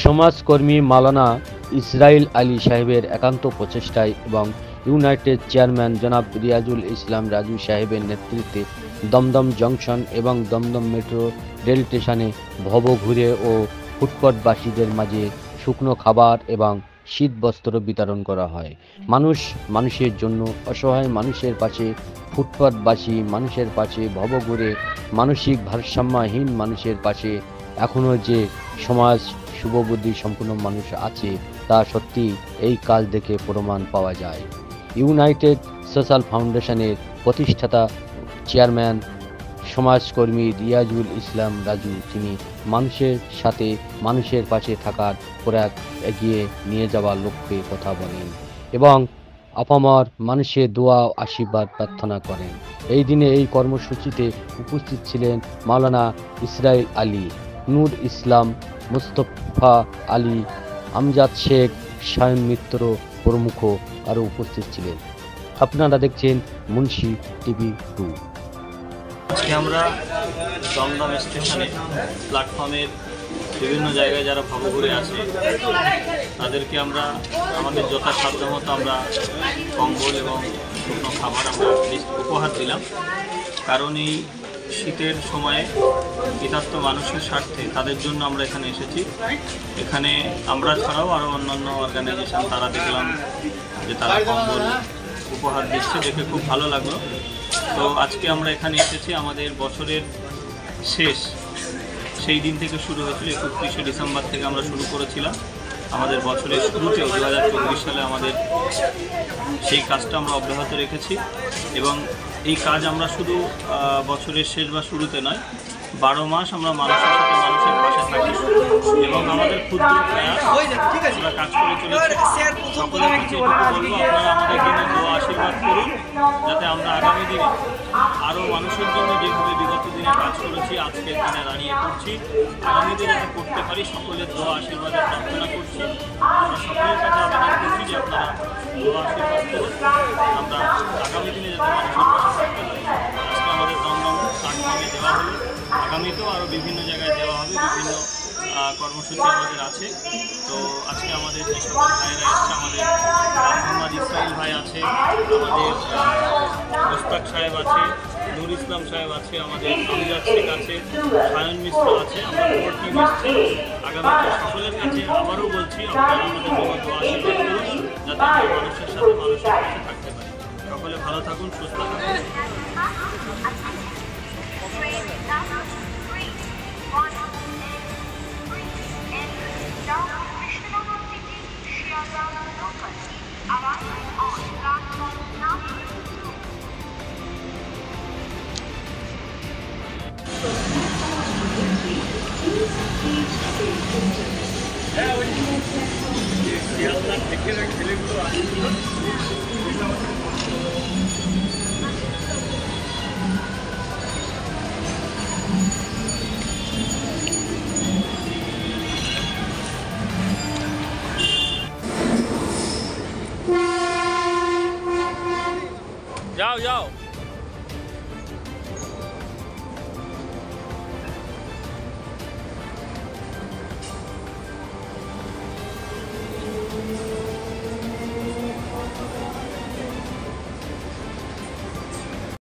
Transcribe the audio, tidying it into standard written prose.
সমাজকর্মী মাওলানা ইসরাইল আলী সাহেবের একান্ত প্রচেষ্টায় এবং ইউনাইটেড চেয়ারম্যান জনাব রিয়াজুল ইসলাম রাজু সাহেবের নেতৃত্বে দমদম জংশন এবং দমদম মেট্রো রেল স্টেশনে ভবঘুরে ও ফুটপাতবাসীদের মাঝে শুকনো খাবার এবং শীতবস্ত্র বিতরণ করা হয়। মানুষ মানুষের জন্য, অসহায় মানুষের পাশে, ফুটপাতবাসী মানুষের পাশে, ভবঘুরে মানসিক ভারসাম্যহীন মানুষের পাশে এখনও যে সমাজ শুভবুদ্ধি সম্পন্ন মানুষ আছে তা সত্যি এই কাজ দেখে প্রমাণ পাওয়া যায়। ইউনাইটেড সোশ্যাল ফাউন্ডেশনের প্রতিষ্ঠাতা চেয়ারম্যান সমাজকর্মী রিয়াজুল ইসলাম রাজু তিনি মানুষের সাথে মানুষের পাশে থাকার প্রয়াস এগিয়ে নিয়ে যাওয়ার লক্ষ্যে কথা বলেন এবং আপামর মানুষের দোয়া ও আশীর্বাদ প্রার্থনা করেন। এই দিনে এই কর্মসূচিতে উপস্থিত ছিলেন মাওলানা ইসরাইল আলী, নূর ইসলাম, মুস্তফা আলী, আমজাদ শেখ, সায়ন মিত্র প্রমুখ আরও উপস্থিত ছিলেন। আপনারা দেখছেন মুন্সি টিভি 2। আজকে আমরা দমদম স্টেশনে প্ল্যাটফর্মের বিভিন্ন জায়গায় যারা ভবঘুরে আছে তাদেরকে আমরা আমাদের যথাসাধ্য মতো আমরা কম্বল এবং শুকনো খাবার আমরা উপহার দিলাম। কারণ এই শীতের সময়ে কৃতার্থ মানুষের স্বার্থে তাদের জন্য আমরা এখানে এসেছি। এখানে আমরা ছাড়াও আরও অন্যান্য অর্গানাইজেশন তারা দেখলাম যে তারা কম্বল উপহার দিচ্ছে, দেখে খুব ভালো লাগলো। তো আজকে আমরা এখানে এসেছি, আমাদের বছরের শেষ সেই দিন থেকে শুরু হয়েছিল। 31শে ডিসেম্বর থেকে আমরা শুরু করেছিলাম। আমাদের বছরের শুরুতেও 2024 সালে আমাদের সেই কাজটা আমরা অব্যাহত রেখেছি এবং এই কাজ আমরা শুধু বছরের শেষ বা শুরুতে নয়, 12 মাস আমরা মানুষের সাথে মানুষের পাশে থাকি এবং আমাদের ক্ষুদ্র প্রয়াস আমরা কাজ করে চলেছি। সকলের কাছে এটুকু বলবো, আপনারা আমাদের জন্য দোয়া আশীর্বাদ করুন যাতে আমরা আগামী দিনে আরও মানুষের জন্য যেভাবে বিগত দিনে কাজ করেছি আজকের দিনে দাঁড়িয়ে করছি, আগামী দিনে যাতে করতে পারি সকলের দোয়া আশীর্বাদে প্রার্থনা করছি। আমরা সকলের কাছে আবেদন করছি যে আপনারা দোয়া আশীর্বাদ করুন, আমরা আগামী দিনে যাতে মানুষের পাশে থাকতে পারি। আজকে আমাদের দমদম প্ল্যাটফর্মে দেওয়া হলো, আগামীতেও আরও বিভিন্ন জায়গায় দেওয়া হবে, বিভিন্ন কর্মসূচি আমাদের আছে। তো আজকে আমাদের যে সকল ভাইয়েরা এসছে, আমাদের মোহাম্মদ ইসরাইল ভাই আছে, আমাদের মুস্তাক সাহেব আছে, নূর ইসলাম সাহেব আছে, আমাদের আমজাদ শেখ আছে, সায়ন মিশ্র আছে, আমরা পুরো টিম এসছি। আগামীতে সকলের কাছে আবারও বলছি আপনারা আমাদের জন্য দোয়া আশীর্বাদ করুন যাতে আমরা মানুষের সাথে মানুষের পাশে থাকতে পারি। সকলে ভালো থাকুন, সুস্থ থাকুন। হ্যাঁ, ওই